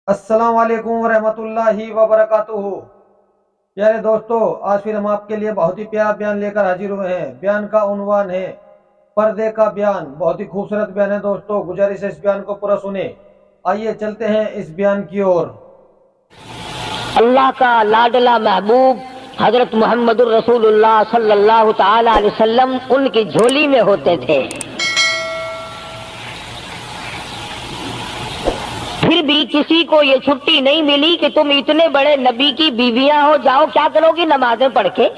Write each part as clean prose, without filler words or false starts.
السلام علیکم ورحمۃ اللہ وبرکاتہ۔ پیارے دوستو، آج پھر ہم آپ کے لیے بہت ہی پیارا بیان لے کر حاضر ہوئے ہیں۔ بیان کا عنوان ہے پردے کا بیان۔ بہت ہی خوبصورت بیان ہے دوستو، گزارش ہے اس بیان کو پورا سنیں۔ آئیے چلتے ہیں اس بیان کی اور۔ اللہ کا لاڈلا محبوب حضرت محمد الرسول اللہ صلی اللہ تعالی علیہ وسلم ان کی جھولی میں ہوتے تھے، پھر بھی کسی کو یہ چھٹی نہیں ملی کہ تم اتنے بڑے نبی کی بیویاں ہو، جاؤ کیا کرو گی نمازیں پڑھ کے،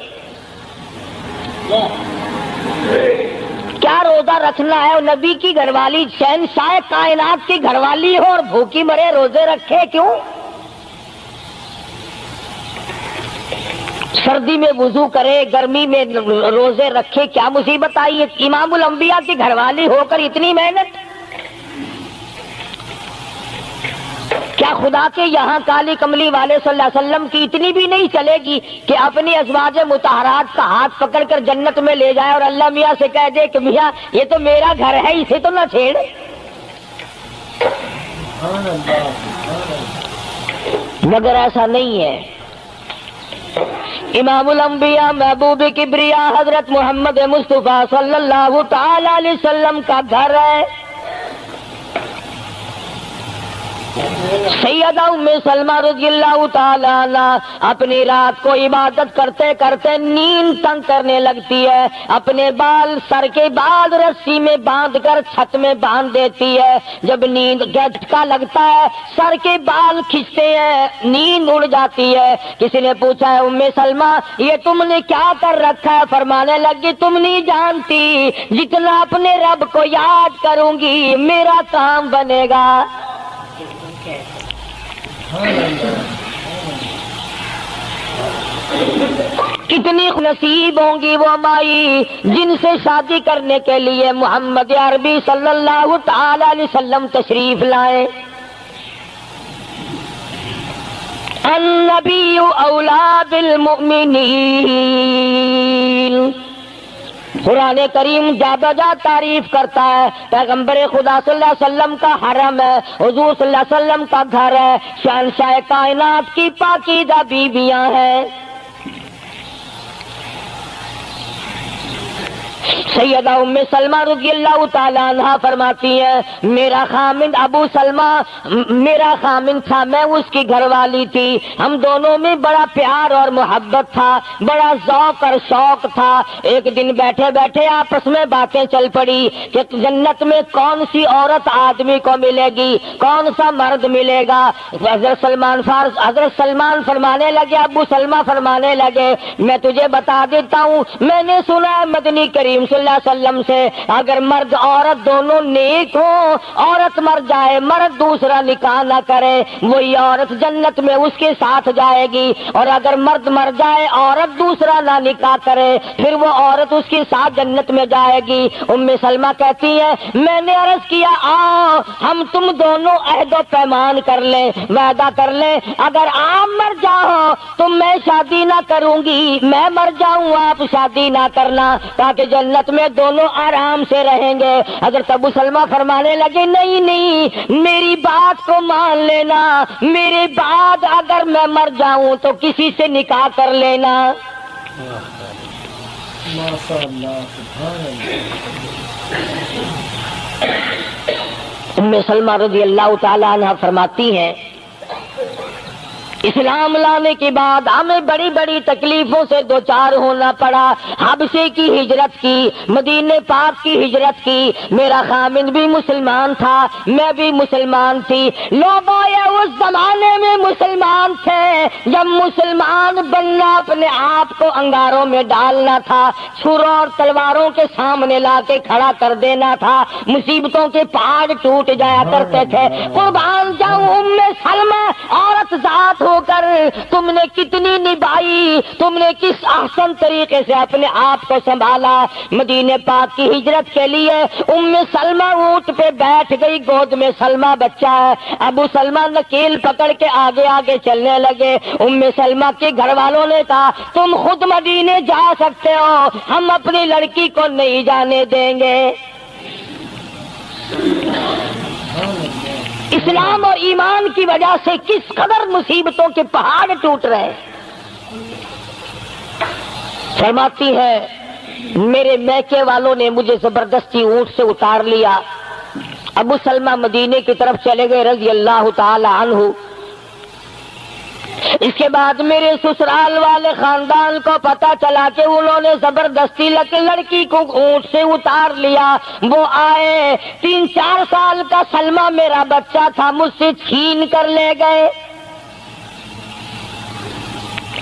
کیا روزہ رکھنا ہے؟ نبی کی گھر والی شہنشاہ کائنات کی گھر والی ہو اور بھوکی مرے روزے رکھے کیوں؟ سردی میں وضو کرے، گرمی میں روزے رکھے، کیا مصیبت آئی ہے؟ امام الانبیاء کی گھر والی ہو کر اتنی محنت، کیا خدا کے یہاں کالی کملی والے صلی اللہ علیہ وسلم کی اتنی بھی نہیں چلے گی کہ اپنی ازواج مطہرات کا ہاتھ پکڑ کر جنت میں لے جائے اور اللہ میاں سے کہہ دے کہ میاں یہ تو میرا گھر ہے، اسے تو نہ چھیڑ؟ مگر ایسا نہیں ہے۔ امام الانبیاء محبوب کبریا حضرت محمد مصطفیٰ صلی اللہ تعالی علیہ وسلم کا گھر ہے۔ سیدہ ام سلمہ رضی اللہ تعالی عنہ اپنی رات کو عبادت کرتے کرتے نیند تنگ کرنے لگتی ہے، اپنے بال سر کے بعد رسی میں باندھ کر چھت میں باندھ دیتی ہے۔ جب نیند جھٹکا لگتا ہے، سر کے بال کھنچتے ہیں، نیند اڑ جاتی ہے۔ کسی نے پوچھا ہے ام سلمہ یہ تم نے کیا کر رکھا ہے؟ فرمانے لگی تم نہیں جانتی، جتنا اپنے رب کو یاد کروں گی میرا کام بنے گا۔ کتنی نصیب ہوں گی وہ مائی جن سے شادی کرنے کے لیے محمد عربی صلی اللہ تعالی علیہ وسلم تشریف لائے۔ النبی اولا بالمؤمنین، قرآن کریم جا بجا تعریف کرتا ہے، پیغمبر خدا صلی اللہ علیہ وسلم کا حرم ہے، حضور صلی اللہ علیہ وسلم کا گھر ہے، شہنشاہ کائنات کی پاکیزہ بیویاں ہیں۔ سیدہ ام سلمہ رضی اللہ تعالی عنہ فرماتی ہیں میرا خامند ابو سلمہ میرا خامند تھا، میں اس کی گھر والی تھی، ہم دونوں میں بڑا پیار اور محبت تھا، بڑا ذوق اور شوق تھا۔ ایک دن بیٹھے بیٹھے آپس میں باتیں چل پڑی کہ جنت میں کون سی عورت آدمی کو ملے گی، کون سا مرد ملے گا۔ حضرت سلمان فرمانے لگے، ابو سلمہ فرمانے لگے میں تجھے بتا دیتا ہوں، میں نے سنا ہے مدنی کریم صلی اللہ علیہ وسلم سے اگر مرد عورت دونوں نیک ہوں، عورت مر جائے مرد دوسرا نکاح نہ کرے، وہی عورت جنت میں اس کے ساتھ جائے گی، اور اگر مرد مر جائے عورت دوسرا نہ نکاح کرے پھر وہ عورت اس کے ساتھ جنت میں جائے گی۔ ام سلمہ کہتی ہے میں نے عرض کیا آؤ ہم تم دونوں عہد و پیمان کر لیں، وعدہ کر لیں، اگر آپ مر جاؤ تو میں شادی نہ کروں گی، میں مر جاؤں آپ شادی نہ کرنا، تاکہ جنت میں دونوں آرام سے رہیں گے۔ حضرت ابو سلمہ فرمانے لگے نہیں نہیں میری بات کو مان لینا، میرے بعد اگر میں مر جاؤں تو کسی سے نکاح کر لینا۔ ام سلمہ رضی اللہ تعالی عنہ فرماتی ہیں اسلام لانے کے بعد ہمیں بڑی بڑی تکلیفوں سے دوچار ہونا پڑا، حبشے کی ہجرت کی، مدینے پاک کی ہجرت کی، میرا خامند بھی مسلمان تھا، میں بھی مسلمان تھی، لوگ اس زمانے میں مسلمان تھے جب مسلمان بننا اپنے آپ کو انگاروں میں ڈالنا تھا، چھروں اور تلواروں کے سامنے لا کے کھڑا کر دینا تھا، مصیبتوں کے پہاڑ ٹوٹ جایا کرتے تھے۔ قربان جاؤں ام سلمہ عورت ذات ہو کر تم نے کتنی نبھائی، تم نے کس احسن طریقے سے اپنے آپ کو سنبھالا۔ مدینے پاک کی ہجرت کے لیے ام سلمہ اونٹ پہ بیٹھ گئی، گود میں سلمہ بچہ ہے، ابو سلمہ نکیل پکڑ کے آگے آگے چلنے لگے۔ ام سلمہ کے گھر والوں نے کہا تم خود مدینے جا سکتے ہو، ہم اپنی لڑکی کو نہیں جانے دیں گے۔ اسلام اور ایمان کی وجہ سے کس قدر مصیبتوں کے پہاڑ ٹوٹ رہے ہیں۔ فرماتی ہے میرے میکے والوں نے مجھے زبردستی اونٹ سے اتار لیا، ابو سلمہ مدینے کی طرف چلے گئے رضی اللہ تعالی عنہ۔ اس کے بعد میرے سسرال والے خاندان کو پتا چلا کہ انہوں نے زبردستی لڑکی کو اونٹ سے اتار لیا۔ وہ آئے، 3-4 سال کا سلمہ میرا بچہ تھا، مجھ سے چھین کر لے گئے۔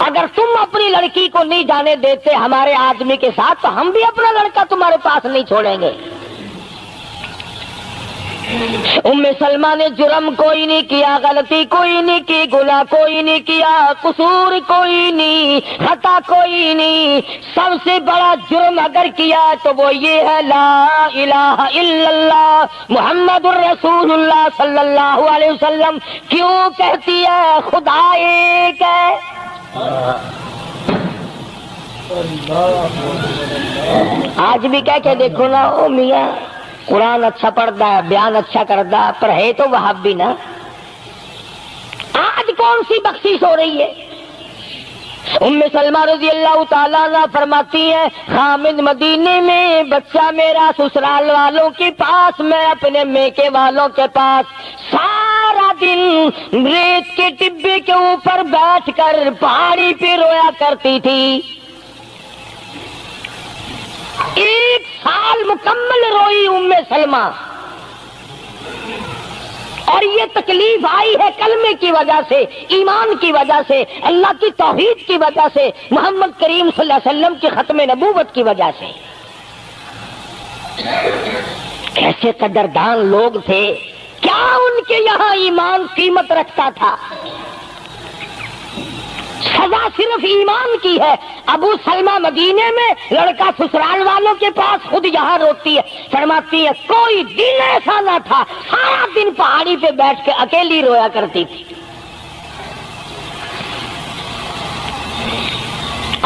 اگر تم اپنی لڑکی کو نہیں جانے دیتے ہمارے آدمی کے ساتھ تو ہم بھی اپنا لڑکا تمہارے پاس نہیں چھوڑیں گے۔ ام سلمہ نے جرم کوئی نہیں کیا، غلطی کوئی نہیں کی، گناہ کوئی نہیں کیا، قصور کوئی نہیں، خطا کوئی نہیں۔ سب سے بڑا جرم اگر کیا تو وہ یہ ہے لا الہ الا اللہ محمد الرسول اللہ صلی اللہ علیہ وسلم۔ کیوں کہتی ہے خدا ایک ہے؟ آج بھی کہہ کے دیکھو نا، او میاں قرآن اچھا پڑھتا ہے، بیان اچھا کرتا ہے، پر ہے تو وہابی نا۔ آج کون سی بخشش ہو رہی ہے؟ ام سلمہ رضی اللہ تعالیٰ عنہ فرماتی ہے خامد مدینے میں، بچہ میرا سسرال والوں کے پاس، میں اپنے میکے والوں کے پاس، سارا دن ریت کے ٹبے کے اوپر بیٹھ کر پہاڑی پہ رویا کرتی تھی۔ 1 سال مکمل روئی ام سلمہ، اور یہ تکلیف آئی ہے کلمے کی وجہ سے، ایمان کی وجہ سے، اللہ کی توحید کی وجہ سے، محمد کریم صلی اللہ علیہ وسلم کی ختم نبوت کی وجہ سے۔ کیسے قدردان لوگ تھے، کیا ان کے یہاں ایمان قیمت رکھتا تھا؟ سزا صرف ایمان کی ہے۔ ابو سلمہ مدینے میں، لڑکا سسرال والوں کے پاس، خود یہاں روتی ہے، فرماتی ہے کوئی دن ایسا نہ تھا، سارا دن پہاڑی پہ بیٹھ کے اکیلی رویا کرتی تھی۔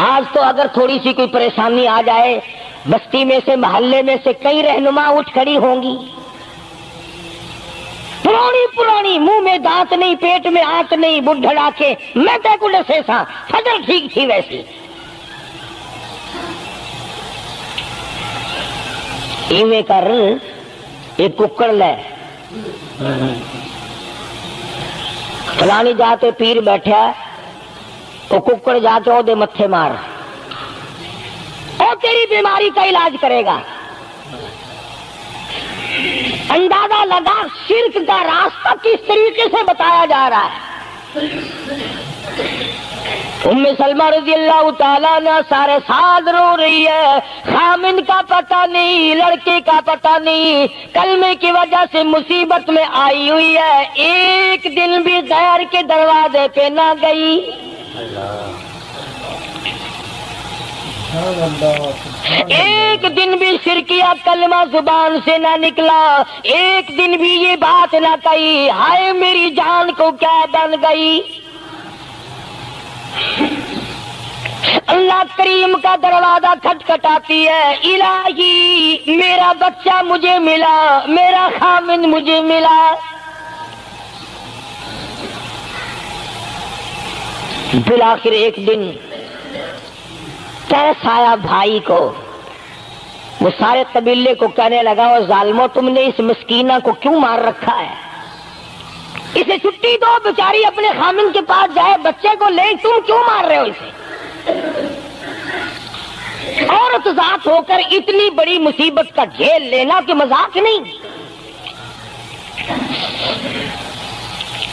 آج تو اگر تھوڑی سی کوئی پریشانی آ جائے، بستی میں سے، محلے میں سے کئی رہنما اٹھ کھڑی ہوں گی، پرانی منہ میں دانت نہیں، پیٹ میں آنت نہیں، بڑھڑا کے میں تے سے سا فجر ٹھیک تھی ویسی۔ ایویں کر ایک ککڑ لے، فلانی جاتے پیر بیٹھا، وہ ککڑ جا کے دے متھے مار، اور تیری بیماری کا علاج کرے گا۔ اندازہ لگا شرک کا راستہ کس طریقے سے بتایا جا رہا ہے۔ ام سلمہ رضی اللہ تعالیٰ عنہ سارے سال رو رہی ہے، خامن کا پتہ نہیں، لڑکے کا پتہ نہیں، کلمے کی وجہ سے مصیبت میں آئی ہوئی ہے، ایک دن بھی غیر کے دروازے پہ نہ گئی۔ ایک دن بھی شرکیہ کلمہ زبان سے نہ نکلا، ایک دن بھی یہ بات نہ کہی ہائے میری جان کو کیا بن گئی۔ اللہ کریم کا دروازہ کھٹکھٹاتی ہے، الہی میرا بچہ مجھے ملا، میرا خامن مجھے ملا۔ بالآخر ایک دن ترس آیا بھائی کو، وہ سارے قبیلے کو کہنے لگا وہ ظالمو تم نے اس مسکینہ کو کیوں مار رکھا ہے، اسے چھٹی دو، بیچاری اپنے خامن کے پاس جائے، بچے کو لے، تم کیوں مار رہے ہو اسے؟ عورت ذات ہو کر اتنی بڑی مصیبت کا جھیل لینا کہ مذاق نہیں۔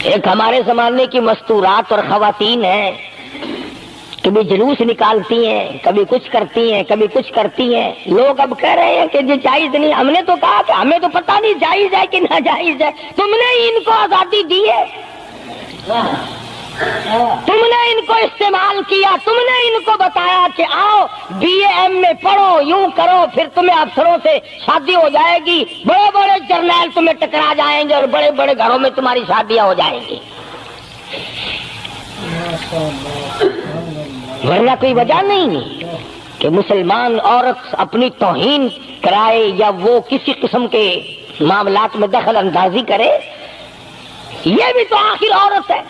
ایک ہمارے زمانے کی مستورات اور خواتین ہیں، کبھی جلوس نکالتی ہیں، کبھی کچھ کرتی ہیں، کبھی کچھ کرتی ہیں، لوگ اب کہہ رہے ہیں کہ یہ جائز نہیں، ہم نے تو کہا کہ ہمیں تو پتہ نہیں جائز ہے کہ ناجائز ہے، تم نے ان کو آزادی دی ہے، تم نے ان کو استعمال کیا، تم نے ان کو بتایا کہ آؤ بی اے ایم میں پڑھو، یوں کرو، پھر تمہیں افسروں سے شادی ہو جائے گی، بڑے بڑے جرنیل تمہیں ٹکرا جائیں گے اور بڑے بڑے گھروں میں تمہاری شادیاں ہو جائیں گی، ورنہ کوئی وجہ نہیں کہ مسلمان عورت اپنی توہین کرائے یا وہ کسی قسم کے معاملات میں دخل اندازی کرے۔ یہ بھی تو آخر عورت ہے.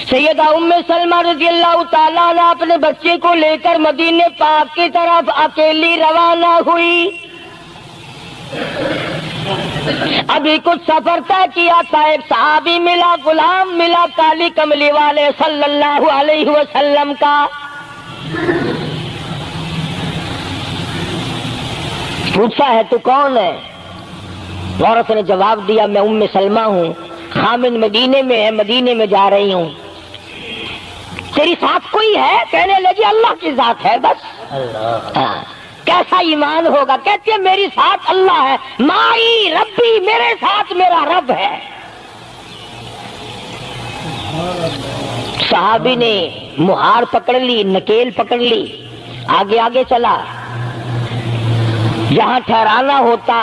سیدہ ام سلمہ رضی اللہ تعالیٰ عنہ اپنے بچے کو لے کر مدینے پاک کی طرف اکیلی روانہ ہوئی. ابھی کچھ سفر طے کیا تھا، ایک صحابی ملا، غلام ملا کالی کملی والے صلی اللہ علیہ وسلم کا. پوچھا ہے تو کون ہے؟ عورت نے جواب دیا میں ام سلمہ ہوں، خامن مدینے میں ہے، مدینے میں جا رہی ہوں. تیری ساتھ کوئی ہے؟ کہنے لگی اللہ کی ذات ہے بس. ہاں. کیسا ایمان ہوگا؟ کہتی ہے میری ساتھ اللہ ہے، مائی ربی، میرے ساتھ میرا رب ہے. صحابی نے مہار پکڑ لی، نکیل پکڑ لی، آگے آگے چلا. جہاں ٹھہرانا ہوتا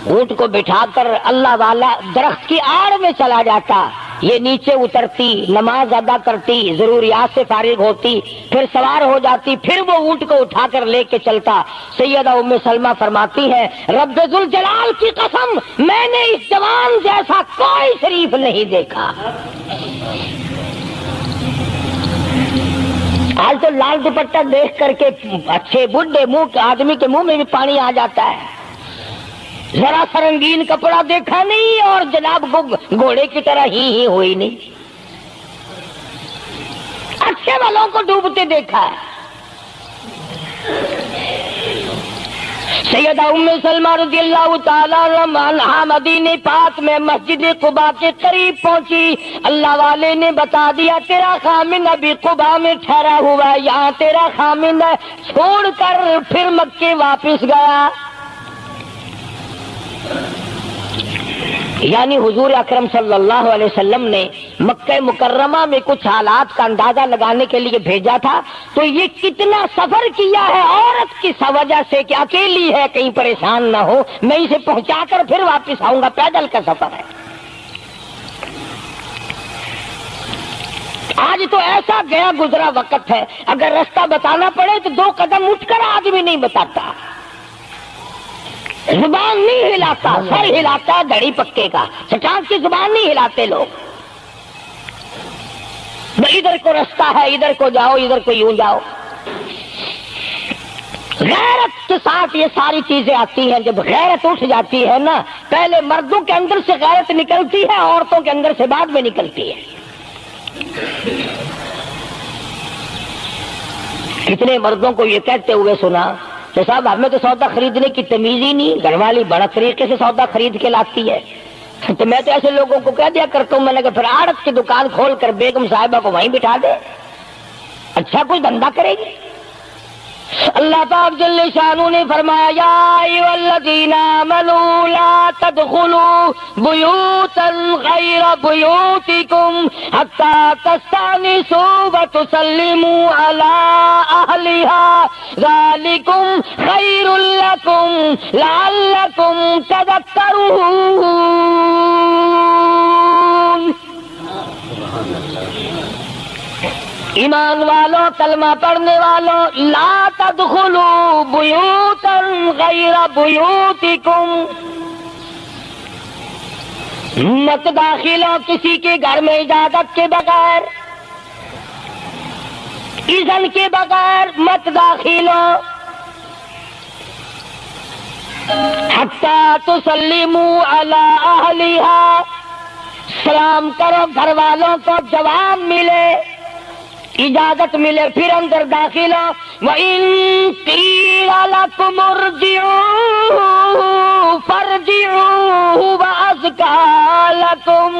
اونٹ کو بٹھا کر اللہ والا درخت کی آڑ میں چلا جاتا. یہ نیچے اترتی، نماز ادا کرتی، ضروریات سے فارغ ہوتی، پھر سوار ہو جاتی، پھر وہ اونٹ کو اٹھا کر لے کے چلتا. سیدہ ام سلمہ فرماتی ہے رب ذوالجلال کی قسم میں نے اس جوان جیسا کوئی شریف نہیں دیکھا. آج تو لال دوپٹہ دیکھ کر کے اچھے بڈھے منہ آدمی کے منہ میں بھی پانی آ جاتا ہے. ذرا سا رنگین کپڑا دیکھا نہیں اور جناب گھوڑے کی طرح ہی ہوئی نہیں. اچھے والوں کو ڈوبتے دیکھا ہے. سیدہ ام سلمہ رضی اللہ تعالیٰ عنہا مدینے پاک میں مسجد قباء کے قریب پہنچی. اللہ والے نے بتا دیا تیرا خامن ابھی قباء میں ٹھہرا ہوا ہے، یہاں تیرا خامن ہے. چھوڑ کر پھر مکے واپس گیا. یعنی حضور اکرم صلی اللہ علیہ وسلم نے مکہ مکرمہ میں کچھ حالات کا اندازہ لگانے کے لیے بھیجا تھا. تو یہ کتنا سفر کیا ہے عورت کی وجہ سے کہ اکیلی ہے، کہیں پریشان نہ ہو، میں اسے پہنچا کر پھر واپس آؤں گا. پیدل کا سفر ہے. آج تو ایسا گیا گزرا وقت ہے، اگر رستہ بتانا پڑے تو 2 قدم اٹھ کر آدمی نہیں بتاتا، زبان نہیں ہلاتا، سر ہلاتا ہے گھڑی پکے کا، چٹان کی زبان نہیں ہلاتے لوگ. ادھر کو رستہ ہے، ادھر کو جاؤ، ادھر کو یوں جاؤ. غیرت کے ساتھ یہ ساری چیزیں آتی ہیں. جب غیرت اٹھ جاتی ہے نا، پہلے مردوں کے اندر سے غیرت نکلتی ہے، عورتوں کے اندر سے بعد میں نکلتی ہے. کتنے مردوں کو یہ کہتے ہوئے سنا کہ صاحب ہمیں تو سودا خریدنے کی تمیز ہی نہیں، گھر والی بڑا طریقے سے سودا خرید کے لاتی ہے. تو میں تو ایسے لوگوں کو کہہ دیا کرتا ہوں، میں نے کہا پھر آڑت کی دکان کھول کر بیگم صاحبہ کو وہیں بٹھا دے، اچھا کچھ دھندا کرے گی. اللہ پاک جل شانہ نے فرمایا یا ایھا الذین آمنوا لا تدخلوا بیوتا غیر بیوتکم حتی تستأنسوا وتسلموا علی اہلہا ذالکم خیر لکم لعلکم تذکرون. ایمان والوں، کلمہ پڑھنے والوں، لا تدخلوا بیوتا غیر بیوتکم، مت داخل ہو کسی کے گھر میں اجازت کے بغیر، اذن کے بغیر مت داخل ہو. حتی تسلموا علی اہلہا، سلام کرو گھر والوں کو، جواب ملے، اجازت ملے، پھر اندر داخل ہو. وَإِن قِيلَ لَكُمُ ارْجِعُوا فَارْجِعُوا هُوَ أَزْكَىٰ لَكُمْ.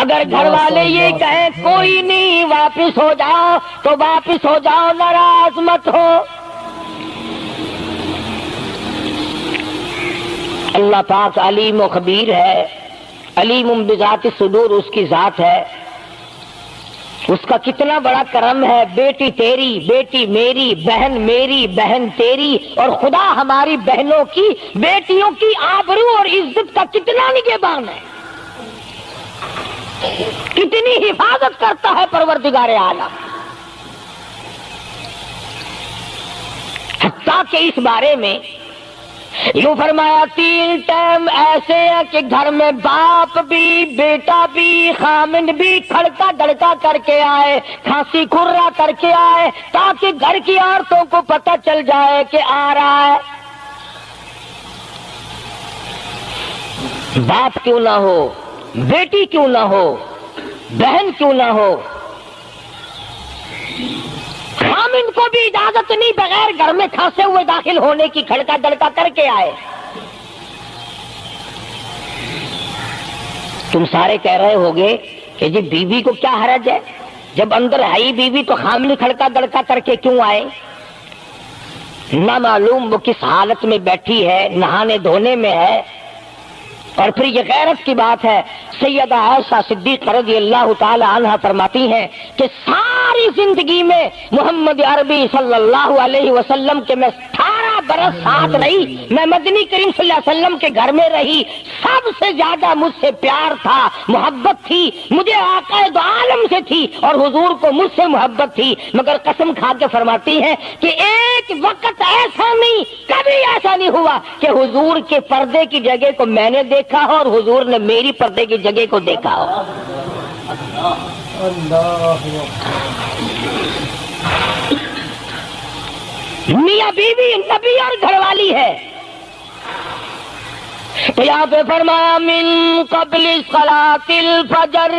اگر گھر والے یہ کہیں کوئی نہیں واپس ہو جاؤ تو واپس ہو جاؤ، ناراض مت ہو. اللہ پاک علیم و خبیر ہے، علیم بذات الصدور اس کی ذات ہے. اس کا کتنا بڑا کرم ہے. بیٹی تیری، بیٹی میری، بہن میری، بہن تیری، اور خدا ہماری بہنوں کی، بیٹیوں کی آبرو اور عزت کا کتنا نگہبان ہے، کتنی حفاظت کرتا ہے پروردگار عالم. حتیٰ کہ اس بارے میں یوں فرمایا 3 ٹائم ایسے ہیں کہ گھر میں باپ بھی بیٹا بھی خامند بھی کھڑکا دڑکا کر کے آئے، کھانسی کھرا کر کے آئے، تاکہ گھر کی عورتوں کو پتہ چل جائے کہ آ رہا ہے۔ باپ کیوں نہ ہو، بیٹی کیوں نہ ہو، بہن کیوں نہ ہو، خامند کو بھی اجازت نہیں بغیر گھر میں کھانسے ہوئے داخل ہونے کی، کھڑکا دڑکا کر کے آئے۔ تم سارے کہہ رہے ہوگے کہ جی بیوی کو کیا حرج ہے، جب اندر ہے ہی بیوی تو خامند کھڑکا دڑکا کر کے کیوں آئے؟ نہ معلوم وہ کس حالت میں بیٹھی ہے، نہانے دھونے میں ہے۔ اور پھر یہ غیرت کی بات ہے، سیدہ عائشہ صدیقہ رضی اللہ تعالی عنہا فرماتی ہیں کہ ساری زندگی میں محمد عربی صلی اللہ علیہ وسلم کے میں 18 برس ساتھ رہی، میں مدنی کریم صلی اللہ علیہ وسلم کے گھر میں رہی، سب سے زیادہ مجھ سے پیار تھا، محبت تھی، مجھے آقا دو عالم سے تھی اور حضور کو مجھ سے محبت تھی، مگر قسم کھا کے فرماتی ہیں کہ ایک وقت ایسا نہیں، کبھی ایسا نہیں ہوا کہ حضور کے پردے کی جگہ کو میں نے دیکھا ہو اور حضور نے میری پردے کی جگہ کو دیکھا ہو۔ میاں بیوی نبی اور گھر والی ہے، تو یہاں پہ فرمایا من قبل صلاۃ الفجر،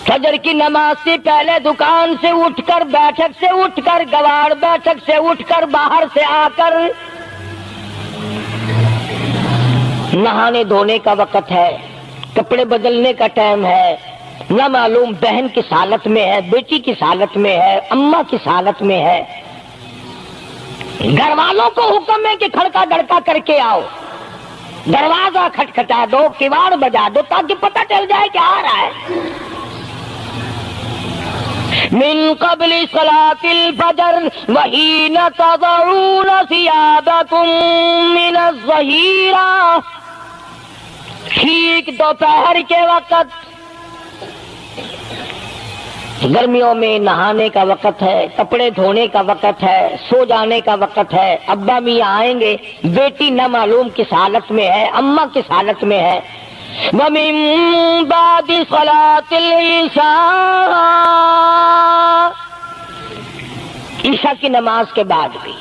فجر کی نماز سے پہلے دکان سے اٹھ کر، بیٹھک سے اٹھ کر، گوار بیٹھک سے اٹھ کر، باہر سے آ کر نہانے دھونے کا وقت ہے، کپڑے بدلنے کا ٹائم ہے، نہ معلوم بہن کس حالت میں ہے، بیٹی کس حالت میں ہے، اماں کس حالت میں ہے۔ گھر والوں کو حکم ہے کہ کھڑکا دڑکا کر کے آؤ، دروازہ کھٹکھٹا دو، کواڑ بجا دو، تاکہ پتہ چل جائے کہ آ رہا ہے۔ من قبل صلاۃ الفجر وحین تضعون ثیابکم من الظہیرہ، ٹھیک دوپہر کے وقت، گرمیوں میں نہانے کا وقت ہے، کپڑے دھونے کا وقت ہے، سو جانے کا وقت ہے، ابا میاں آئیں گے، بیٹی نہ معلوم کس حالت میں ہے، اماں کس حالت میں ہے۔ وَمِن بَعْدِ صَلَاةِ الْعِشَاءِ، عشاء کی نماز کے بعد بھی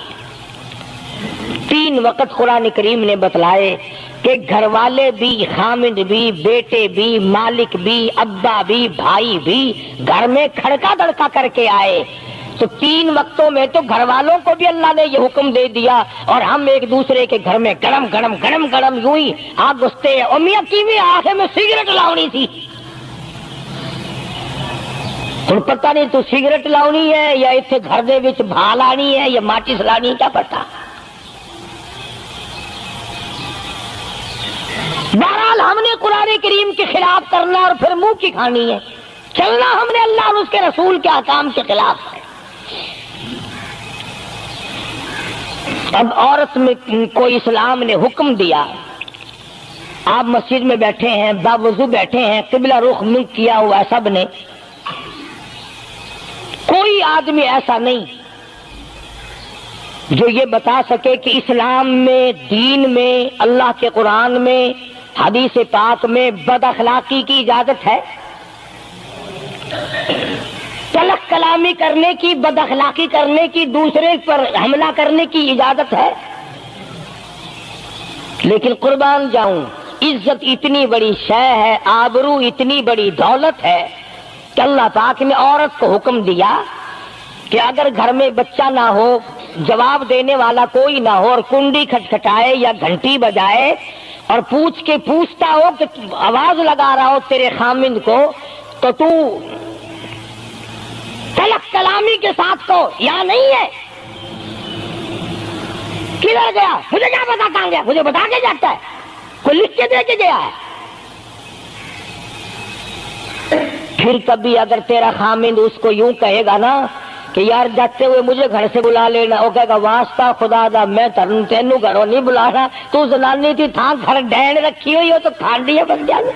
3 وقت قرآن کریم نے بتلائے کہ گھر والے بھی، خامد بھی، بیٹے بھی، مالک بھی، ابا بھی، بھائی بھی گھر میں کھڑکا دڑکا کر کے آئے۔ تو 3 وقتوں میں تو گھر والوں کو بھی اللہ نے یہ حکم دے دیا، اور ہم ایک دوسرے کے گھر میں گرم گرم گرم گرم یوں ہی آگ گستے ہیں۔ میاں کی آنکھیں میں سگریٹ لاؤنی تھی، ہن پتہ نہیں تو سگریٹ لاؤنی ہے یا اتنے گھر دے وچ بھا لانی ہے یا ماچس لانی، کیا پتہ۔ بہرحال ہم نے قرآن کریم کے خلاف کرنا اور پھر منہ کی کھانی ہے، چلنا ہم نے اللہ اور اس کے رسول کے احکام کے خلاف ہے۔ اب عورت میں کو اسلام نے حکم دیا، آپ مسجد میں بیٹھے ہیں، باوضو بیٹھے ہیں، قبلہ رخ منہ کیا ہوا ہے سب نے، کوئی آدمی ایسا نہیں جو یہ بتا سکے کہ اسلام میں، دین میں، اللہ کے قرآن میں، حدیث پاک میں بد اخلاقی کی اجازت ہے، تلخ کلامی کرنے کی، بد اخلاقی کرنے کی، دوسرے پر حملہ کرنے کی اجازت ہے؟ لیکن قربان جاؤں، عزت اتنی بڑی شے ہے، آبرو اتنی بڑی دولت ہے کہ اللہ پاک نے عورت کو حکم دیا کہ اگر گھر میں بچہ نہ ہو، جواب دینے والا کوئی نہ ہو، اور کنڈی کھٹکھٹائے یا گھنٹی بجائے اور پوچھ کے پوچھتا ہو کہ آواز لگا رہا ہو تیرے خامند کو، تو تو تلخ کلامی کے ساتھ کو یا نہیں ہے، کدھر گیا مجھے کیا پتا، کہاں گیا مجھے بتا کے جاتا ہے، کوئی لکھ کے دے کے گیا ہے۔ پھر کبھی اگر تیرا خامند اس کو یوں کہے گا نا کہ یار جاتے ہوئے مجھے گھر سے بلا لینا، وہ کہے گا واسطہ خدا دا میں تینوں گھروں نہیں بلانا، تو زنانی تھی تھا گھر ڈین رکھی ہوئی ہو تو کھانڈیاں بن جانا،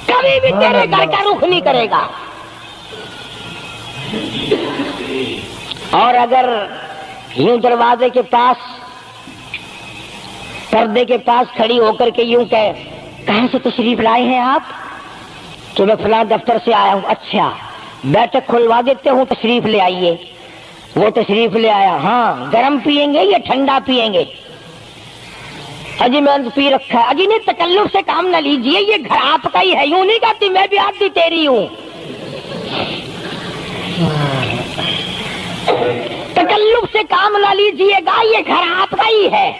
کبھی بھی تیرے گھر کا رخ نہیں کرے گا۔ اور اگر یوں دروازے کے پاس پردے کے پاس کھڑی ہو کر کے یوں کہے کہاں سے تشریف لائے ہیں آپ؟ تو میں فلاں دفتر سے آیا ہوں. اچھا بیٹھک کھلوا دیتے ہوں, تشریف لے آئیے. وہ تشریف لے آیا, ہاں گرم پیئیں گے یا ٹھنڈا پیئیں گے؟ اجی میں نے پی رکھا ہے. اجی نہیں, تکلف سے کام نہ لیجئے, یہ گھر آپ کا ہی ہے. یوں نہیں کہتی میں بھی آدھی تیری ہوں. تکلف سے کام نہ لیجئے گا, یہ گھر آپ کا ہی ہے.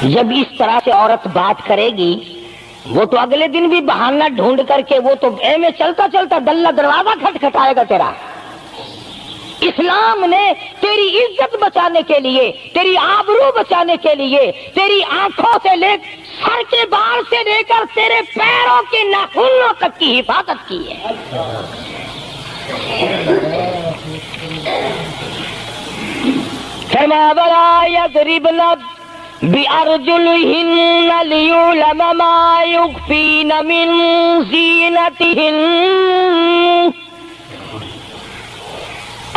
جب اس طرح سے عورت بات کرے گی, وہ تو اگلے دن بھی بہانہ ڈھونڈ کر کے وہ تو اے میں چلتا چلتا دلہ دروازہ کھٹکھٹائے گا تیرا. اسلام نے تیری عزت بچانے کے لیے, تیری آبرو بچانے کے لیے, تیری آنکھوں سے لے سر کے بال سے لے کر تیرے پیروں کے ناخنوں تک کی حفاظت کی ہے. فرمایا ولا یضربن بِأَرْجُلِهِنَّ لِيُعْلَمَ مَا يُخْفِينَ مِنْ زِينَتِهِنَّ.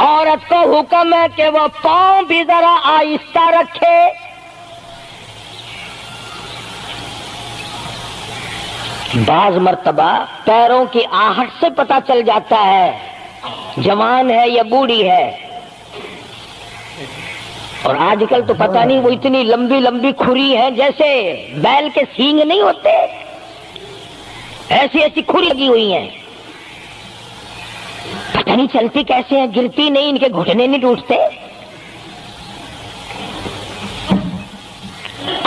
عورت کو حکم ہے کہ وہ پاؤں بھی ذرا آہستہ رکھے. بعض مرتبہ پیروں کی آہٹ سے پتہ چل جاتا ہے جوان ہے یا بوڑھی ہے. اور آج کل تو پتہ نہیں وہ اتنی لمبی لمبی کھری ہیں جیسے بیل کے سینگ نہیں ہوتے, ایسی ایسی کھری لگی ہوئی ہیں. پتہ نہیں چلتی کیسے ہیں, گرتی نہیں, ان کے گھٹنے نہیں ٹوٹتے.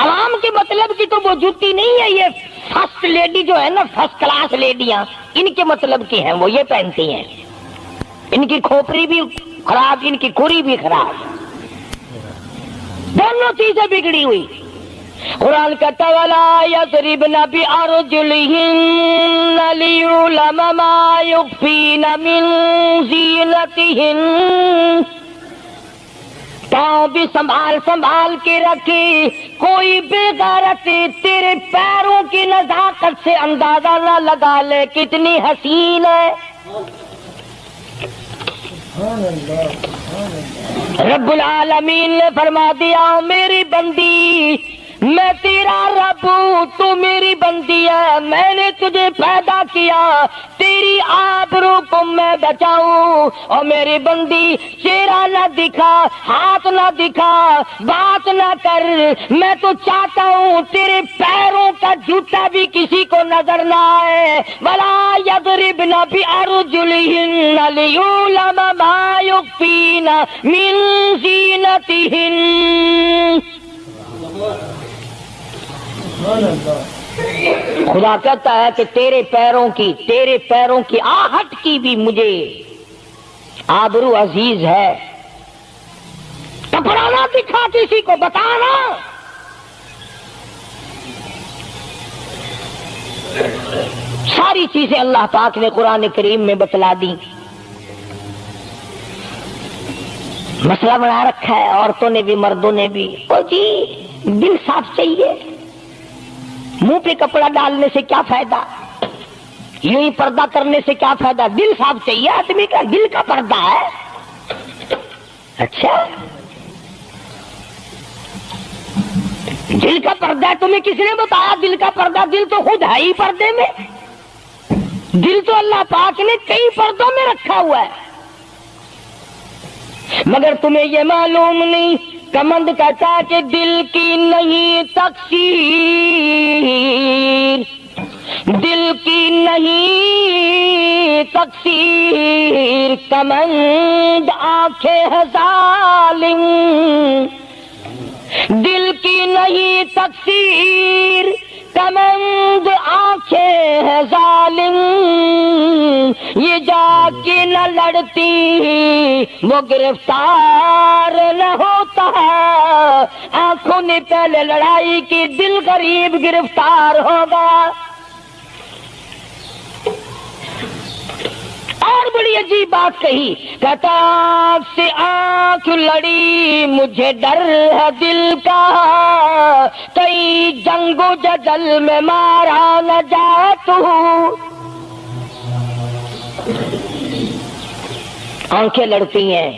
عوام کے مطلب کی تو وہ جوتی نہیں ہے. یہ فرسٹ لیڈی جو ہے نا, فرسٹ کلاس لیڈیاں, ان کے مطلب کی ہیں, وہ یہ پہنتی ہیں. ان کی کھوپڑی بھی خراب, ان کی کھری بھی خراب, دونوں چیزیں بگڑی ہوئی. قرآن کہتا ولا یضربن بِأَرْجُلِهِنَّ لِيُعْلَمَ مَا يُخْفِينَ مِنْ زِينَتِهِنَّ. پاؤں بھی سنبھال سنبھال کے رکھی, کوئی بے غیرت تیرے پیروں کی نزاکت سے اندازہ نہ لگا لے کتنی حسین ہے. رب العالمین نے فرما دیا میری بندی, میں تیرا رب ہوں, تو میری بندی ہے. میں نے تجھے پیدا کیا تیری آبرو کو میں بچاؤں. اور میری بندی چہرہ نہ دکھا, ہاتھ نہ دکھا, بات نہ کر. میں تو چاہتا ہوں تیرے پیروں کا جوتا بھی کسی کو نظر نہ آئے. ولا یضربن بِأَرْجُلِهِنَّ لِيُعْلَمَ مَا يُخْفِينَ مِنْ زِينَتِهِنَّ. خدا کہتا ہے کہ تیرے پیروں کی آہٹ کی بھی مجھے آبرو عزیز ہے. کپڑا نہ دکھا کسی کو, بتانا. ساری چیزیں اللہ پاک نے قرآن کریم میں بتلا دی. مسئلہ بنا رکھا ہے عورتوں نے بھی مردوں نے بھی. او جی دل صاف چاہیے, منہ پہ کپڑا ڈالنے سے کیا فائدہ, یوں ہی پردہ کرنے سے کیا فائدہ. دل صاف چاہیے آدمی کا, دل کا پردہ ہے. اچھا دل کا پردہ ہے, تمہیں کس نے بتایا دل کا پردہ؟ دل تو خود ہے ہی پردے میں. دل تو اللہ پاک نے کئی پردوں میں رکھا ہوا ہے, مگر تمہیں یہ معلوم نہیں. کمند کہتا ہے کہ دل کی نہیں تقصیر, دل کی نہیں تقصیر, کمند آنکھیں ہے ظالم. دل کی نہیں تقصیر, کمند آنکھیں ہے ظالم. یہ جا کے نہ لڑتی وہ گرفتار نہ ہوتا. آنکھوں نے پہلے لڑائی کی, دل غریب گرفتار ہوگا. اور بڑی عجیب بات کہی, کہتا آنکھ سے آنکھ لڑی مجھے ڈر ہے دل کا, کئی جنگ و جدل میں مارا نہ جا تو. آنکھیں لڑتی ہیں،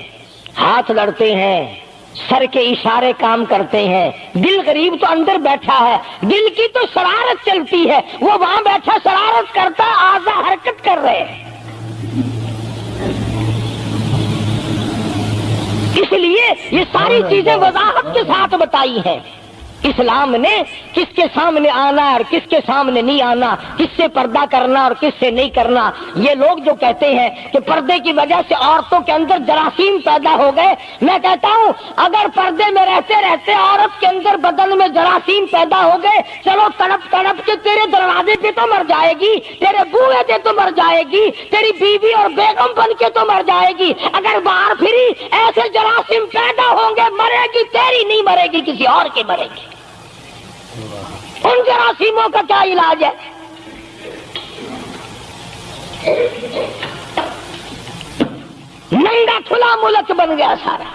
ہاتھ لڑتے ہیں، سر کے اشارے کام کرتے ہیں، دل غریب تو اندر بیٹھا ہے، دل کی تو شرارت چلتی ہے، وہ وہاں بیٹھا شرارت کرتا، اعضاء حرکت کر رہے ہیں۔ اس لیے یہ ساری چیزیں وضاحت کے ساتھ بتائی ہیں۔ اسلام نے کس کے سامنے آنا اور کس کے سامنے نہیں آنا، کس سے پردہ کرنا اور کس سے نہیں کرنا۔ یہ لوگ جو کہتے ہیں کہ پردے کی وجہ سے عورتوں کے اندر جراثیم پیدا ہو گئے، میں کہتا ہوں اگر پردے میں رہتے رہتے عورت کے اندر بدن میں جراثیم پیدا ہو گئے، چلو تڑپ تڑپ کے تیرے دروازے پہ تو مر جائے گی، تیرے بوئے پہ تو مر جائے گی، تیری بیوی اور بیگم بن کے تو مر جائے گی۔ اگر باہر پھری ایسے جراثیم پیدا ہوں گے، مرے گی تیری نہیں مرے گی، کسی اور کی مرے گی۔ ان جراثیموں کا کیا علاج ہے؟ ننگا کھلا ملک بن گیا سارا۔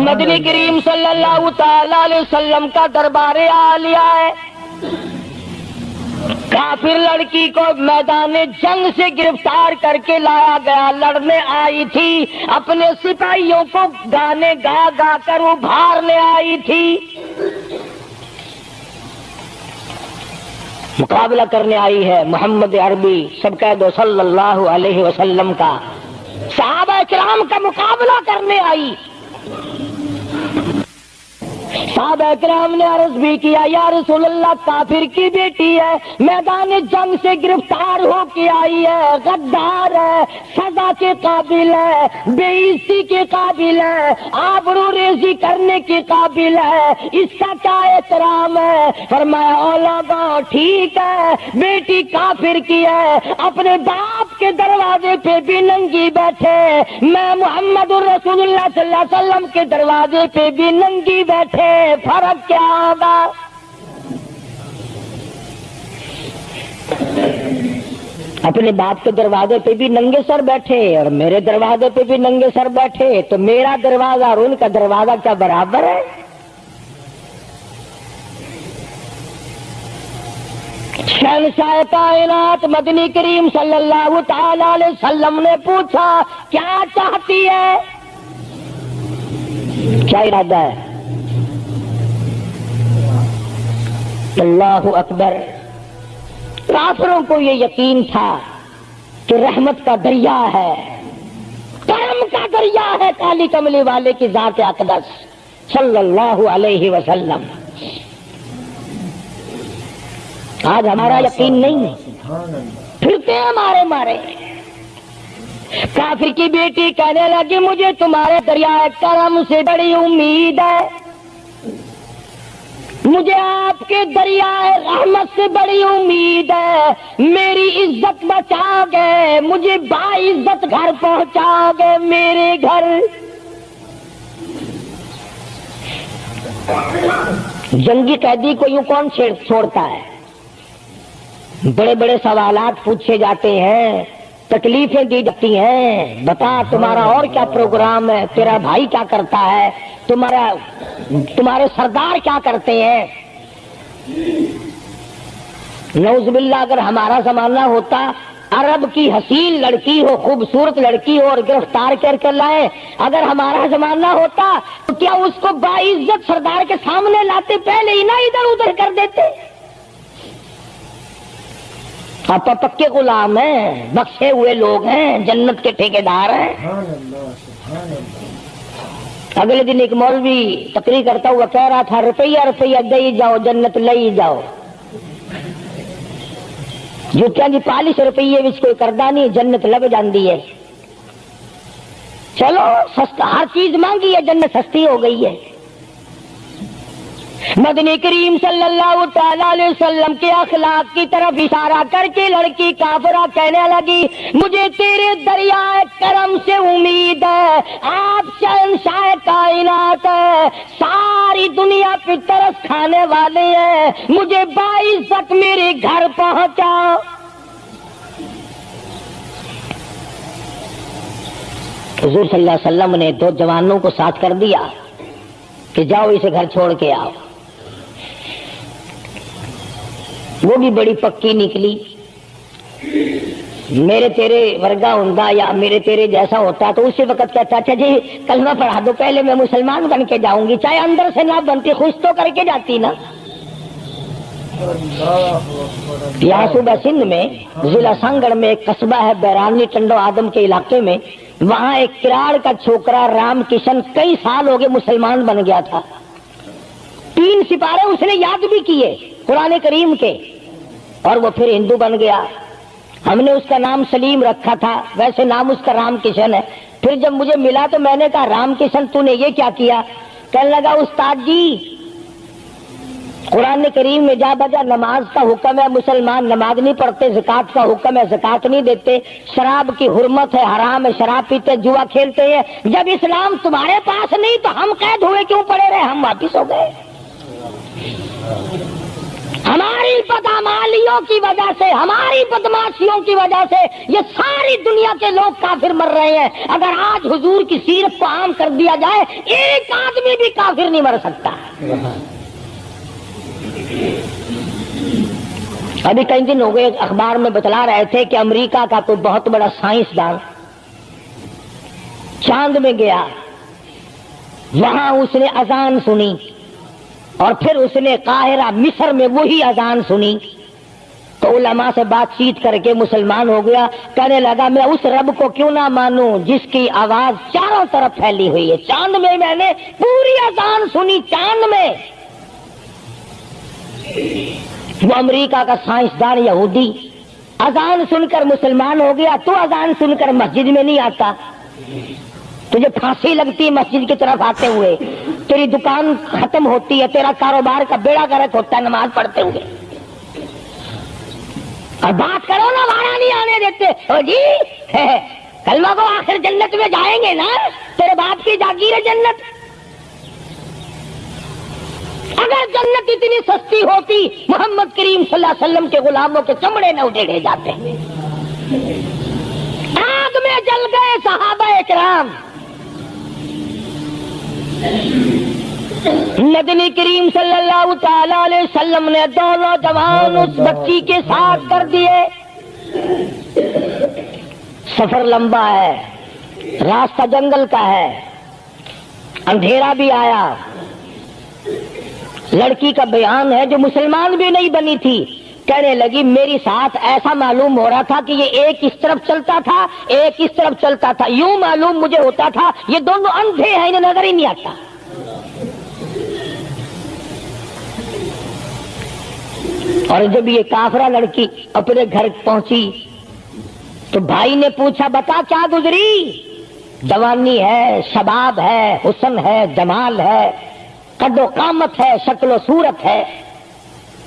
مدنی کریم صلی اللہ تعالی علیہ وسلم کا دربار عالیہ ہے۔ کافر لڑکی کو میدان جنگ سے گرفتار کر کے لایا گیا، لڑنے آئی تھی، اپنے سپاہیوں کو گانے گا گا کر ابھارنے آئی تھی، مقابلہ کرنے آئی ہے محمد عربی، سب کہہ دو صلی اللہ علیہ وسلم کا، صحابہ کرام کا مقابلہ کرنے آئی۔ صحابہ کرام نے عرض بھی کیا، یا رسول اللہ کافر کی بیٹی ہے، میدان جنگ سے گرفتار ہو کے آئی ہے، غدار ہے، سزا کے قابل ہے، بے عزتی کے قابل ہے، آبرو ریزی کرنے کے قابل ہے، اس کا کیا احترام ہے؟ فرمایا اولاگا ٹھیک ہے، بیٹی کافر کی ہے، اپنے باپ کے دروازے پہ بھی ننگی بیٹھے، میں محمد رسول اللہ صلی اللہ علیہ وسلم کے دروازے پہ بھی ننگی بیٹھے، فرق کیا ہوگا؟ اپنے باپ کے دروازے پہ بھی ننگے سر بیٹھے اور میرے دروازے پہ بھی ننگے سر بیٹھے، تو میرا دروازہ اور ان کا دروازہ کیا برابر ہے؟ شہنشاہ کائنات مدنی کریم صلی اللہ تعالی علیہ وسلم نے پوچھا کیا چاہتی ہے، کیا ارادہ ہے؟ اللہ اکبر۔ کافروں کو یہ یقین تھا کہ رحمت کا دریا ہے، کرم کا دریا ہے کالی کملی والے کی ذات اقدس صلی اللہ علیہ وسلم۔ آج ہمارا یقین نہیں ہے، پھرتے ہیں مارے مارے۔ کافر کی بیٹی کہنے لگی مجھے تمہارے دریائے کرم سے بڑی امید ہے، مجھے آپ کے دریائے رحمت سے بڑی امید ہے، میری عزت بچا گے، مجھے باعزت گھر پہنچا گے، میرے گھر۔ جنگی قیدی کو یوں کون چھوڑتا ہے؟ بڑے بڑے سوالات پوچھے جاتے ہیں، تکلیفیں دی جاتی ہیں، بتا تمہارا اور کیا پروگرام ہے، تیرا بھائی کیا کرتا ہے، تمہارے سردار کیا کرتے ہیں۔ نعوذ باللہ اگر ہمارا زمانہ ہوتا، عرب کی حسین لڑکی ہو، خوبصورت لڑکی ہو اور گرفتار کر کے لائے، اگر ہمارا زمانہ ہوتا تو کیا اس کو باعزت سردار کے سامنے لاتے، پہلے ہی نہ ادھر ادھر کر دیتے؟ آپ پکے غلام ہیں، بخشے ہوئے لوگ ہیں، جنت کے ٹھیکیدار ہیں۔ اگلے دن ایک مولوی تقریر کرتا ہوا کہہ رہا تھا روپیہ روپیہ دے جاؤ جنت لے جاؤ، جوتیاں جی 40 روپیے وچ کوئی کردا نہیں، جنت لب جاندی ہے۔ چلو سستا، ہر چیز مانگی ہے، جنت سستی ہو گئی ہے۔ مدنی کریم صلی اللہ تعالی علیہ وسلم کے اخلاق کی طرف اشارہ کر کے لڑکی کافرہ کہنے لگی مجھے تیرے دریائے کرم سے امید ہے، آپ شہنشاہ کائنات ہے، ساری دنیا پہ ترس کھانے والے ہیں، مجھے باعزت میرے گھر پہنچا۔ حضور صلی اللہ علیہ وسلم نے 2 جوانوں کو ساتھ کر دیا کہ جاؤ اسے گھر چھوڑ کے آؤ۔ وہ بھی بڑی پکی نکلی، میرے تیرے ورگا ہوندا یا میرے تیرے جیسا ہوتا تو اسی وقت کہتا اچھا جی کلمہ پڑھا دو پہلے میں مسلمان بن کے جاؤں گی، چاہے اندر سے نہ بنتی خوش تو کر کے جاتی نا۔ یہاں صوبہ سندھ میں ضلع سنگڑ میں ایک قصبہ ہے بیرانی ٹنڈو آدم کے علاقے میں، وہاں ایک کراڑ کا چھوکرا رام کشن کئی سال ہو گئے مسلمان بن گیا تھا، 3 سپارے اس نے یاد بھی کیے قرآن کریم کے، اور وہ پھر ہندو بن گیا۔ ہم نے اس کا نام سلیم رکھا تھا، ویسے نام اس کا رام کشن ہے۔ پھر جب مجھے ملا تو میں نے کہا رام کشن تو نے یہ کیا کیا؟ کہنے لگا استاد جی قرآن کریم میں جا بجا نماز کا حکم ہے، مسلمان نماز نہیں پڑھتے، زکات کا حکم ہے زکات نہیں دیتے، شراب کی حرمت ہے حرام ہے شراب پیتے جوا کھیلتے ہیں، جب اسلام تمہارے پاس نہیں تو ہم قید ہوئے کیوں پڑے رہے؟ ہم واپس ہو گئے۔ ہماری بدعمالیوں کی وجہ سے، ہماری بدماشیوں کی وجہ سے یہ ساری دنیا کے لوگ کافر مر رہے ہیں۔ اگر آج حضور کی سیرت کو عام کر دیا جائے ایک آدمی بھی کافر نہیں مر سکتا۔ ابھی کئی دن ہو گئے اخبار میں بتلا رہے تھے کہ امریکہ کا کوئی بہت بڑا سائنسدان چاند میں گیا، وہاں اس نے اذان سنی اور پھر اس نے قاہرہ مصر میں وہی اذان سنی تو علماء سے بات چیت کر کے مسلمان ہو گیا۔ کہنے لگا میں اس رب کو کیوں نہ مانوں جس کی آواز چاروں طرف پھیلی ہوئی ہے، چاند میں نے پوری اذان سنی، چاند میں۔ وہ امریکہ کا سائنسدان یہودی اذان سن کر مسلمان ہو گیا، تو اذان سن کر مسجد میں نہیں آتا، تجھے پھانسی لگتی ہے مسجد کی طرف آتے ہوئے، تیری دکان ختم ہوتی ہے، تیرا کاروبار کا بیڑا غرق ہوتا ہے نماز پڑھتے ہوئے، اور بات کرو نا وہاں نہیں آنے دیتے۔ او جی کلمہ کو آخر جنت میں جائیں گے نا، تیرے باپ کی جاگیر ہے جنت۔ اگر جنت اتنی سستی ہوتی محمد کریم صلی اللہ علیہ وسلم کے غلاموں کے چمڑے نہ اجڑے جاتے، آگ میں جل گئے صحابہ اکرام۔ نبی کریم صلی اللہ تعالی علیہ وسلم نے دونوں جوان اس بچی کے ساتھ کر دیے۔ سفر لمبا ہے، راستہ جنگل کا ہے، اندھیرا بھی آیا۔ لڑکی کا بیان ہے جو مسلمان بھی نہیں بنی تھی، کہنے لگی میری ساتھ ایسا معلوم ہو رہا تھا کہ یہ ایک اس طرف چلتا تھا ایک اس طرف چلتا تھا، یوں معلوم مجھے ہوتا تھا یہ دونوں اندھے ہیں، انہیں نظر ہی نہیں آتا۔ اور جب یہ کافرہ لڑکی اپنے گھر پہنچی تو بھائی نے پوچھا بتا کیا گزری؟ جوانی ہے، شباب ہے، حسن ہے، جمال ہے، قد و قامت ہے، شکل و صورت ہے،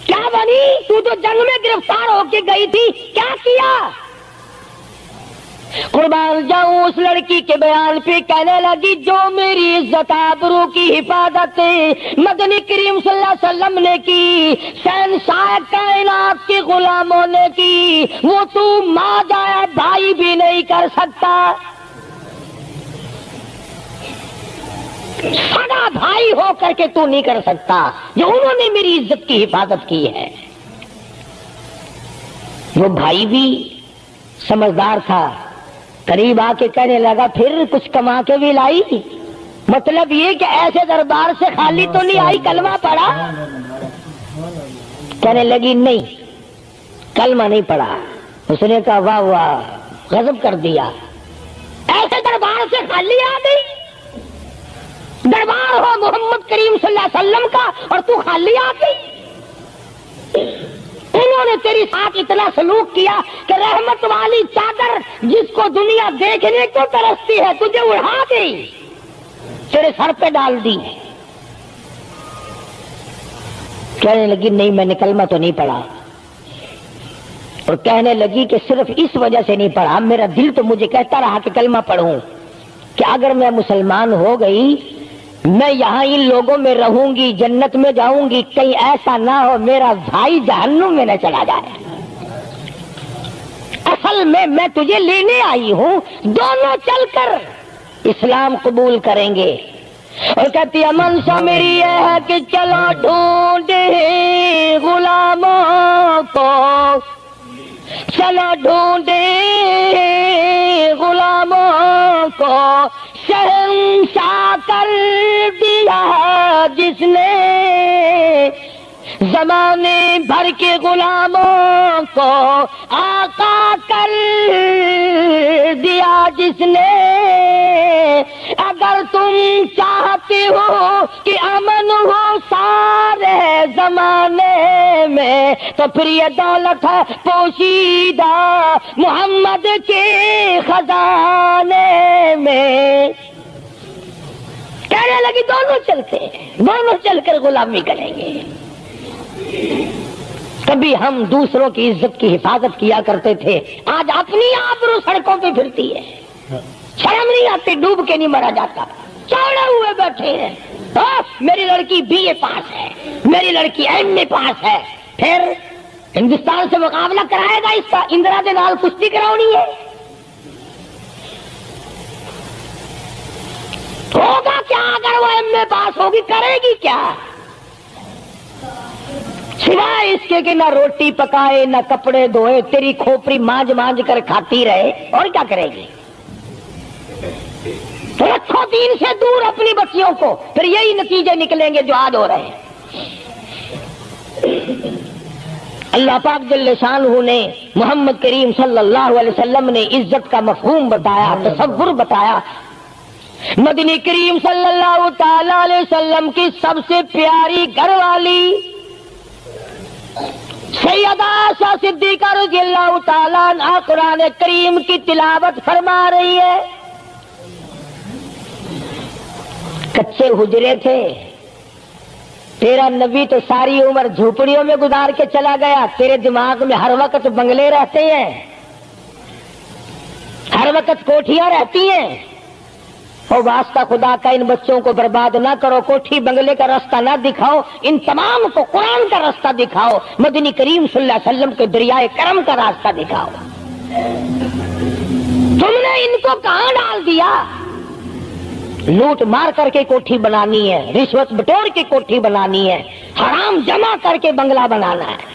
کیا بنی؟ تو جنگ میں گرفتار ہو کے گئی تھی، کیا کیا؟ قربان جاؤں اس لڑکی کے بیان پہ کہنے لگی جو میری عزت آبرو کی حفاظت مدنی کریم صلی اللہ علیہ وسلم نے کی، شہنشاہ کائنات کے غلاموں نے کی، وہ تو ماں جایا بھائی بھی نہیں کر سکتا، سگا بھائی ہو کر کے تو نہیں کر سکتا جو انہوں نے میری عزت کی حفاظت کی ہے۔ وہ بھائی بھی سمجھدار تھا، قریب آ کے کہنے لگا پھر کچھ کما کے بھی لائی؟ مطلب یہ کہ ایسے دربار سے خالی تو نہیں آئی، کلمہ پڑھا؟ کہنے لگی نہیں کلمہ نہیں پڑھا۔ اس نے کہا واہ واہ، غضب کر دیا، ایسے دربار سے خالی آ گئی؟ دربار ہو محمد کریم صلی اللہ علیہ وسلم کا اور تو خالی آ گئی؟ انہوں نے تیری ساتھ اتنا سلوک کیا کہ رحمت والی چادر جس کو دنیا دیکھنے کو ترستی ہے تجھے اڑا گئی، تیرے سر پہ ڈال دی۔ کہنے لگی نہیں میں نے کلمہ تو نہیں پڑھا، اور کہنے لگی کہ صرف اس وجہ سے نہیں پڑھا، میرا دل تو مجھے کہتا رہا کہ کلمہ پڑھوں، کہ اگر میں مسلمان ہو گئی میں یہاں ان لوگوں میں رہوں گی، جنت میں جاؤں گی، کہیں ایسا نہ ہو میرا بھائی جہنم میں نہ چلا جائے۔ اصل میں تجھے لینے آئی ہوں، دونوں چل کر اسلام قبول کریں گے۔ اور کہتی ہے منشا میری یہ ہے کہ چلو ڈھونڈے غلاموں کو، چلو ڈھونڈے غلاموں کو شہنشاہ کر دیا جس نے، زمانے بھر کے غلاموں کو آقا کر دیا جس نے۔ اگر تم چاہتے ہو کہ امن ہو سارے زمانے میں، تو پھر یہ دولت ہے پوشیدہ محمد کے خزانے میں۔ کہنے لگی دونوں چلتے ہیں، دونوں چل کر غلامی کریں گے۔ کبھی ہم دوسروں کی عزت کی حفاظت کیا کرتے تھے، آج اپنی آبرو سڑکوں پہ پھرتی ہے، شرم نہیں آتی، ڈوب کے نہیں مرا جاتا، چوڑے ہوئے بیٹھے ہیں۔ میری لڑکی BA پاس ہے، میری لڑکی MA پاس ہے، پھر ہندوستان سے مقابلہ کرائے گا اس کا، اندرا دے نال کشتی کراؤنی ہے، ہوگا کیا اگر وہ MA پاس ہوگی، کرے گی کیا؟ سوائے اس کے کہ نہ روٹی پکائے نہ کپڑے دھوئے، تیری کھوپڑی مانج مانج کر کھاتی رہے، اور کیا کرے گی؟ رکھو دین سے دور اپنی بچیوں کو، پھر یہی نتیجے نکلیں گے جو آج ہو رہے ہیں۔ اللہ پاک جل شانہ نے، محمد کریم صلی اللہ علیہ وسلم نے عزت کا مفہوم بتایا، تصور بتایا۔ مدنی کریم صلی اللہ تعالی علیہ وسلم کی سب سے پیاری گھر والی سیدہ عائشہ صدیقہ رضی اللہ تعالیٰ عنہا قرآن کریم کی تلاوت فرما رہی ہے۔ کچے حجرے تھے، تیرا نبی تو ساری عمر جھوپڑیوں میں گزار کے چلا گیا، تیرے دماغ میں ہر وقت بنگلے رہتے ہیں، ہر وقت کوٹھیاں رہتی ہیں۔ اور واسطہ خدا کا ان بچوں کو برباد نہ کرو، کوٹھی بنگلے کا راستہ نہ دکھاؤ، ان تمام کو قرآن کا راستہ دکھاؤ، مدنی کریم صلی اللہ علیہ وسلم کے دریائے کرم کا راستہ دکھاؤ۔ تم نے ان کو کہاں ڈال دیا؟ لوٹ مار کر کے کوٹھی بنانی ہے، رشوت بٹور کے کوٹھی بنانی ہے، حرام جمع کر کے بنگلہ بنانا ہے۔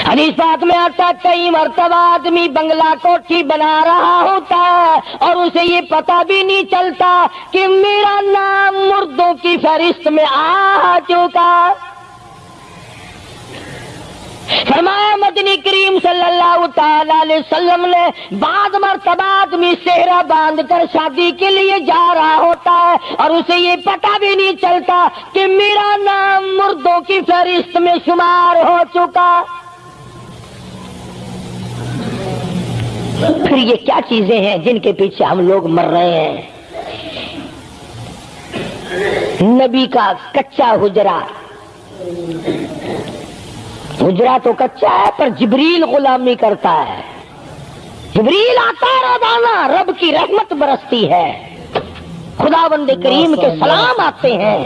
حدیث پاک میں آتا ہے کئی مرتبہ آدمی بنگلہ کوٹھی بنا رہا ہوتا ہے اور اسے یہ پتہ بھی نہیں چلتا کہ میرا نام مردوں کی فہرست میں آ چکا۔ فرمایا مدنی کریم صلی اللہ تعالی علیہ وسلم نے، بعض مرتبہ آدمی صحرا باندھ کر شادی کے لیے جا رہا ہوتا ہے اور اسے یہ پتہ بھی نہیں چلتا کہ میرا نام مردوں کی فہرست میں شمار ہو چکا۔ پھر یہ کیا چیزیں ہیں جن کے پیچھے ہم لوگ مر رہے ہیں؟ نبی کا کچا حجرہ، حجرہ تو کچا ہے پر جبریل غلامی کرتا ہے، جبریل آتا ہے روزانہ، رب کی رحمت برستی ہے، خداوند کریم کے سلام آتے ہیں۔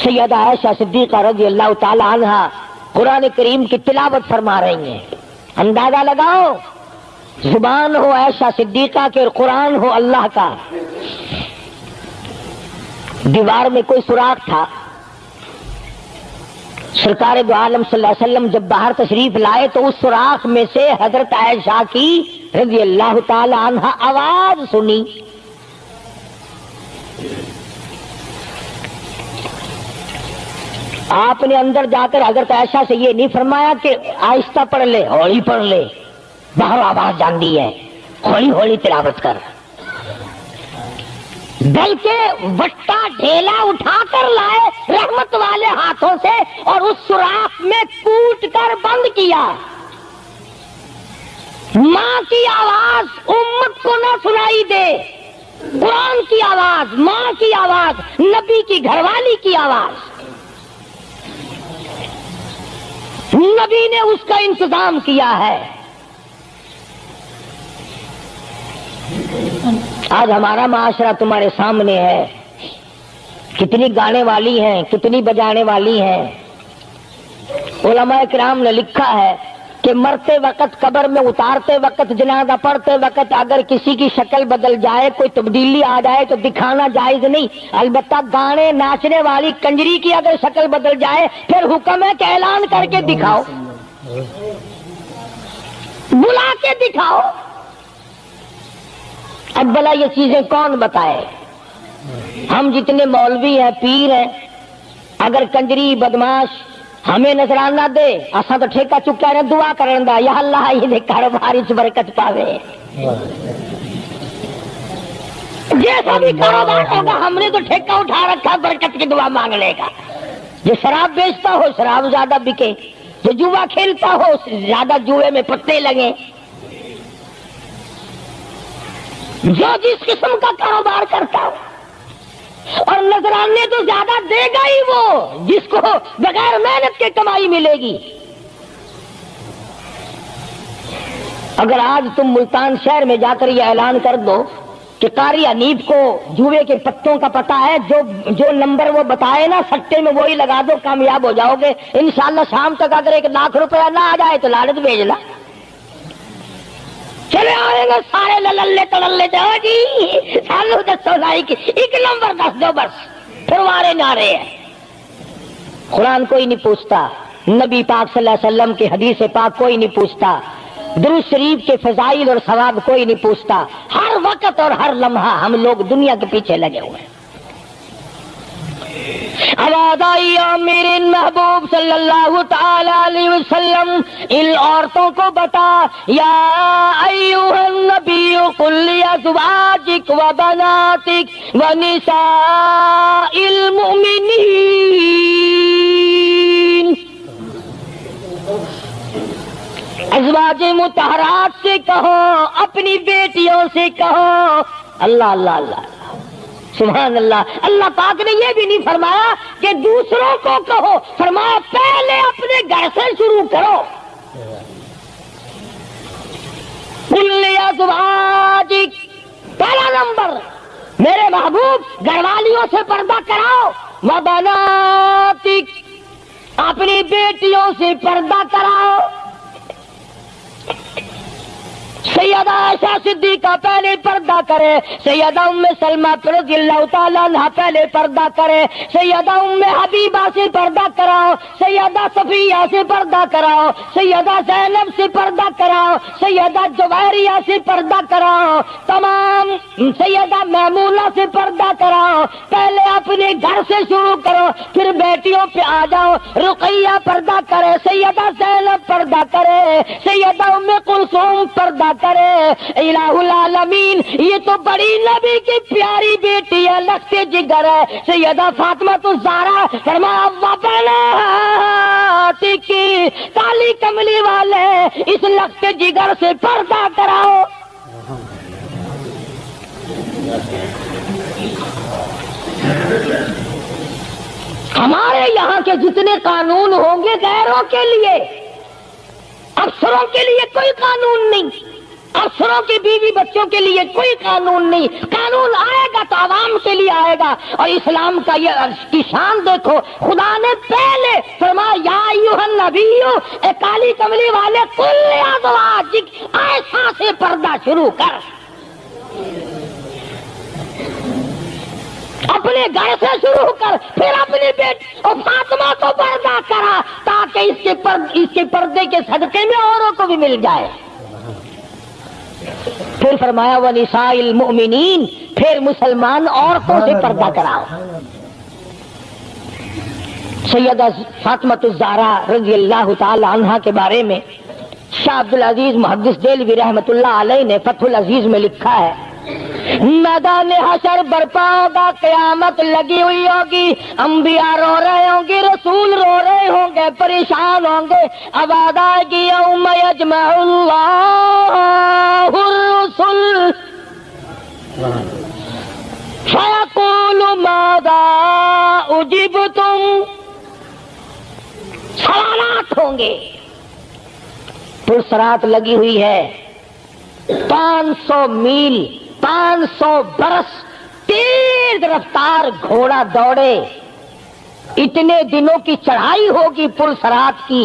سیدہ عائشہ صدیقہ رضی اللہ تعالی عنہا قرآن کریم کی تلاوت فرما رہی ہیں۔ اندازہ لگاؤ، زبان ہو عائشہ صدیقہ کے اور قرآن ہو اللہ کا۔ دیوار میں کوئی سوراخ تھا، سرکار دو عالم صلی اللہ علیہ وسلم جب باہر تشریف لائے تو اس سوراخ میں سے حضرت عائشہ کی رضی اللہ تعالی عنہا آواز سنی۔ آپ نے اندر جا کر حضرت عائشہ سے یہ نہیں فرمایا کہ آہستہ پڑھ لے، ہولی پڑھ لے، باہر آواز جان دی ہے، ہولی ہولی تلاوت کر، بلکہ وٹا ڈھیلا اٹھا کر لائے رحمت والے ہاتھوں سے اور اس سوراخ میں کوٹ کر بند کیا۔ ماں کی آواز امت کو نہ سنائی دے، قرآن کی آواز، ماں کی آواز، نبی کی گھر والی کی آواز، نبی نے اس کا انتظام کیا ہے۔ آج ہمارا معاشرہ تمہارے سامنے ہے، کتنی گانے والی ہیں، کتنی بجانے والی ہیں۔ علماء کرام نے لکھا ہے کہ مرتے وقت قبر میں اتارتے وقت جنازہ پڑھتے وقت اگر کسی کی شکل بدل جائے کوئی تبدیلی آ جائے تو دکھانا جائز نہیں، البتہ گانے ناچنے والی کنجری کی اگر شکل بدل جائے پھر حکم ہے کہ اعلان کر کے دکھاؤ، بلا کے دکھاؤ۔ اب بلا یہ چیزیں کون بتائے؟ ہم جتنے مولوی ہیں پیر ہیں، اگر کنجری بدماش ہمیں نظرانہ دے اساں تو ٹھیکہ چکا رہے دعا کرن دا یا اللہ یہ کاروبار وچ برکت پاوے، جیسا بھی کاروبار ہوگا ہم نے تو ٹھیکہ اٹھا رکھا برکت کی دعا مانگنے کا۔ جو شراب بیچتا ہو شراب زیادہ بکے، جو جوا کھیلتا ہو زیادہ جوئے میں پتے لگے، جو جس قسم کا کاروبار کرتا ہو، اور نذرانے تو زیادہ دے گا ہی وہ جس کو بغیر محنت کے کمائی ملے گی۔ اگر آج تم ملتان شہر میں جا کر یہ اعلان کر دو کہ قاری حنیف کو جوئے کے پتوں کا پتہ ہے، جو نمبر وہ بتائے نا سٹے میں وہی لگا دو، کامیاب ہو جاؤ گے انشاءاللہ۔ شام تک اگر 1 لاکھ روپیہ نہ آ جائے تو لالچ بھیجنا، چلے آئیں گے سارے للے تللے جاؤ جی سالو دسو لائی کی 1 نمبر دس دو بس، پھر وارے نعرے ہیں۔ قرآن کوئی نہیں پوچھتا، نبی پاک صلی اللہ علیہ وسلم کی حدیث پاک کوئی نہیں پوچھتا، درود شریف کے فضائل اور ثواب کوئی نہیں پوچھتا۔ ہر وقت اور ہر لمحہ ہم لوگ دنیا کے پیچھے لگے ہوئے ہیں۔ آواز آئی میرے محبوب صلی اللہ تعالی علیہ وسلم ان عورتوں کو بتا، یا ایھا النبی قل لازواجک و بناتک و نساء المؤمنین، ازواج مطہرات سے کہو، اپنی بیٹیوں سے کہو۔ اللہ اللہ اللہ سبحان اللہ۔ اللہ پاک نے یہ بھی نہیں فرمایا کہ دوسروں کو کہو، فرمایا پہلے اپنے گھر سے شروع کرو۔ قل ازواجک، پہلا نمبر میرے محبوب گھر والیوں سے پردہ کراؤ، وبناتک، اپنی بیٹیوں سے پردہ کراؤ۔ سیدہ عائشہ صدیقہ پہلے پردہ کرے، سیدہ ام سلمہ رضی اللہ تعالیٰ عنہ پہلے پردہ کرے، سیدہ ام حبیبہ سے پردہ کراؤ، سیدہ صفیہ سے پردہ کراؤ، سیدہ زینب سے پردہ کراؤ، سیدہ جویریہ سے پردہ کراؤ، تمام سیدہ میمونہ سے پردہ کراؤ۔ پہلے اپنے گھر سے شروع کرو، پھر بیٹیوں پہ آ جاؤ۔ رقیہ پردہ کرے، سیدہ زینب پردہ کرے، سیدہ ام کلثوم پردہ کرے۔ الہ العالمین یہ تو بڑی نبی کی پیاری بیٹی ہے، لخت جگر ہے، سیدہ فاطمہ الزہرا، فرمایا وبناتک، کالی کملی والے اس لخت جگر سے پردہ کراؤ۔ ہمارے یہاں کے جتنے قانون ہوں گے غیروں کے لیے، افسروں کے لیے کوئی قانون نہیں، افسروں کی بیوی بچوں کے لیے کوئی قانون نہیں۔ قانون آئے گا تو عوام کے لیے آئے گا۔ اور اسلام کا یہ کی شان دیکھو، خدا نے پہلے فرمایا یا ایھا النبی، اے کالی کملی والے، قل ازواجک، عائشہ سے پردہ شروع کر، اپنے گھر سے شروع کر، پھر اپنی بیٹی اور فاطمہ کو پردہ کرا، تاکہ اس کے پردے کے صدقے میں اوروں کو بھی مل جائے۔ پھر فرمایا وَنِسَاءِ الْمُؤْمِنِينَ، پھر مسلمان عورتوں سے پردہ کراؤ۔ سیدہ فاطمہ الزہرا رضی اللہ تعالی عنہا کے بارے میں شاہ عبدالعزیز محدث دہلوی رحمۃ اللہ علیہ نے فتح العزیز میں لکھا ہے، میدان حشر برپا ہوگا، قیامت لگی ہوئی ہوگی، انبیاء رو رہے ہوں گے، رسول رو رہے ہوں گے، پریشان ہوں گے۔ آواز آئے گی یوم یجمع اللہ الرسل فیقول ماذا اجبتم، سوالات ہوں گے۔ پرسرات لگی ہوئی ہے، 500 میل 500 برس تیز رفتار گھوڑا دوڑے، اتنے دنوں کی چڑھائی ہوگی پرسرات کی،